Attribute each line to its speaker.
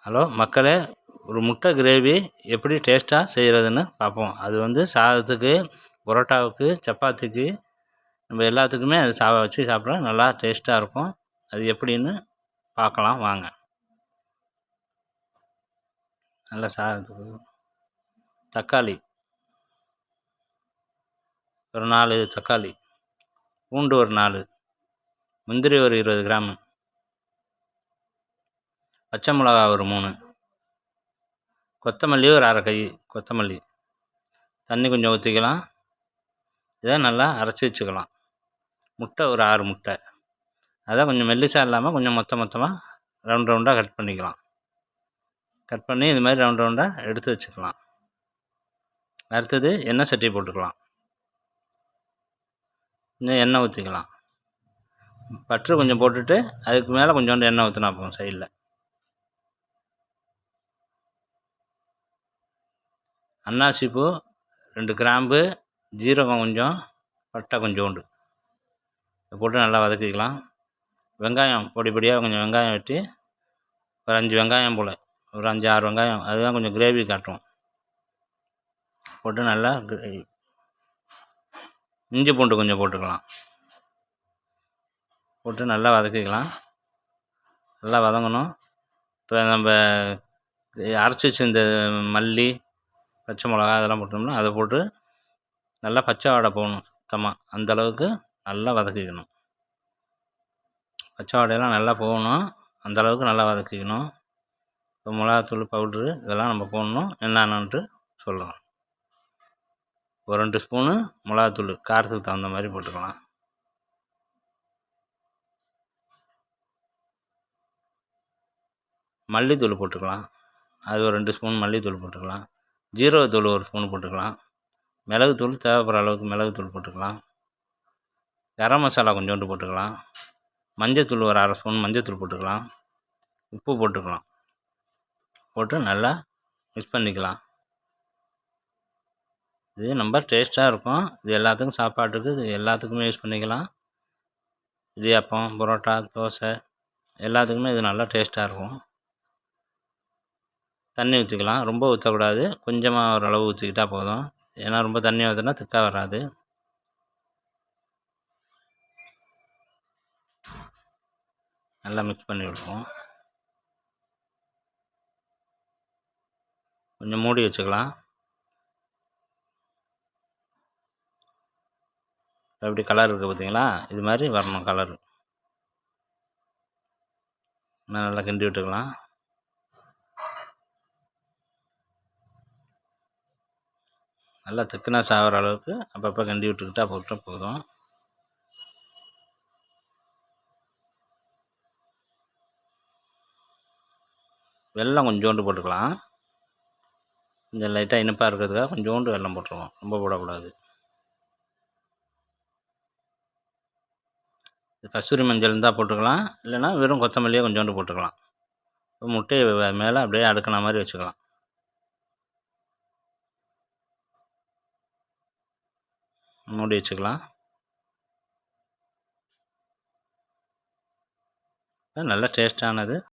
Speaker 1: Hello மக்களே, ஒரு முட்டை கிரேவி எப்படி டேஸ்ட்டாக செய்கிறதுன்னு பார்ப்போம். அது வந்து சாதத்துக்கு, பரோட்டாவுக்கு, சப்பாத்திக்கு நம்ம எல்லாத்துக்குமே அது வச்சு சாப்பிட நல்லா டேஸ்ட்டாக இருக்கும். அது எப்படின்னு பார்க்கலாம் வாங்க. நல்லா சாதத்துக்கு தக்காளி ஒரு 4 தக்காளி, பூண்டு ஒரு 4, முந்திரி ஒரு 20 கிராமு, பச்சை மிளகா ஒரு 3, கொத்தமல்லி ஒரு அரை கை கொத்தமல்லி, தண்ணி கொஞ்சம் ஊற்றிக்கலாம். இதை நல்லா அரைச்சி வச்சுக்கலாம். முட்டை ஒரு 6 முட்டை, அதை கொஞ்சம் மெல்லிசாக இல்லாமல் கொஞ்சம் மொத்தமாக ரவுண்டாக கட் பண்ணிக்கலாம். கட் பண்ணி இது மாதிரி ரவுண்டாக எடுத்து வச்சுக்கலாம். அடுத்தது எண்ணெய் சட்டி போட்டுக்கலாம். இன்னும் எண்ணெய் ஊற்றிக்கலாம். பட்டர் கொஞ்சம் போட்டுட்டு அதுக்கு மேலே கொஞ்சோண்டு எண்ணெய் ஊற்றினா போகும். சைடில் அன்னாசி பூ 2 கிராம்பு, ஜீரகம் கொஞ்சம், பட்டை கொஞ்சோண்டு போட்டு நல்லா வதக்கிக்கலாம். வெங்காயம் பொடி பொடியாக கொஞ்சம் வெங்காயம் வெட்டி ஒரு 5 வெங்காயம் போல், ஒரு 5-6 வெங்காயம், அதுதான் கொஞ்சம் கிரேவி காட்டும். போட்டு நல்லா இஞ்சி பூண்டு கொஞ்சம் போட்டுக்கலாம். போட்டு நல்லா வதக்கிக்கலாம். நல்லா வதங்கணும். இப்போ நம்ம அரைச்சி வச்சிருந்த மல்லி, பச்சை மிளகா அதெல்லாம் போட்டோம்னா அதை போட்டு நல்லா பச்சை வாடை போகணும் சுத்தமாக. அந்தளவுக்கு நல்லா வதக்கிக்கணும். பச்சை வாடையெல்லாம் நல்லா போகணும். அந்தளவுக்கு நல்லா வதக்கிக்கணும். இப்போ மிளகாத்தூள் பவுட்ரு இதெல்லாம் நம்ம போடணும். என்னென்னன்ட்டு சொல்லலாம். ஒரு 2 ஸ்பூனு மிளகாத்தூள் காரத்துக்கு தகுந்த மாதிரி போட்டுக்கலாம். மல்லித்தூள் போட்டுக்கலாம். அது ஒரு 2 ஸ்பூன் மல்லித்தூள் போட்டுக்கலாம். ஜீரகத்தூள் ஒரு ஸ்பூன் போட்டுக்கலாம். மிளகுத்தூள் தேவைப்படுற அளவுக்கு மிளகுத்தூள் போட்டுக்கலாம். கரம் மசாலா கொஞ்சோண்டு போட்டுக்கலாம். மஞ்சத்தூள் ஒரு அரை ஸ்பூன் மஞ்சத்தூள் போட்டுக்கலாம். உப்பு போட்டுக்கலாம். போட்டு நல்லா மிக்ஸ் பண்ணிக்கலாம். இது ரொம்ப டேஸ்ட்டாக இருக்கும். இது எல்லாத்துக்கும் சாப்பாட்டுக்கு இது எல்லாத்துக்குமே யூஸ் பண்ணிக்கலாம். இடியாப்பம், பரோட்டா, தோசை எல்லாத்துக்குமே இது நல்லா டேஸ்ட்டாக இருக்கும். தண்ணி ஊற்றிக்கலாம். ரொம்ப ஊற்றக்கூடாது. கொஞ்சமாக ஓரளவு ஊற்றிக்கிட்டால் போதும். ஏன்னா ரொம்ப தண்ணி ஊற்றினா திக்காக வராது. நல்லா மிக்ஸ் பண்ணி விடுவோம். கொஞ்சம் மூடி வச்சுக்கலாம். எப்படி கலர் இருக்குது பார்த்தீங்களா? இது மாதிரி வரணும் கலரு. நல்லா கிண்டி விட்டுக்கலாம். நல்லா திக்னஸ் ஆகிற அளவுக்கு அப்பப்போ கிண்டி விட்டுக்கிட்டால் போதும். வெல்லம் கொஞ்சோண்டு போட்டுக்கலாம். கொஞ்சம் லைட்டாக இனிப்பாக இருக்கிறதுக்காக கொஞ்சோண்டு வெல்லம் போட்டுருவோம். ரொம்ப போடக்கூடாது. கஸ்தூரி மஞ்சள் இருந்தால் போட்டுக்கலாம். இல்லைன்னா வெறும் கொத்தமல்லியே கொஞ்சோண்டு போட்டுக்கலாம். முட்டையை மேலே அப்படியே அடுக்கின மாதிரி வச்சுக்கலாம். மூடி வச்சுக்கலாம். நல்ல டேஸ்டானது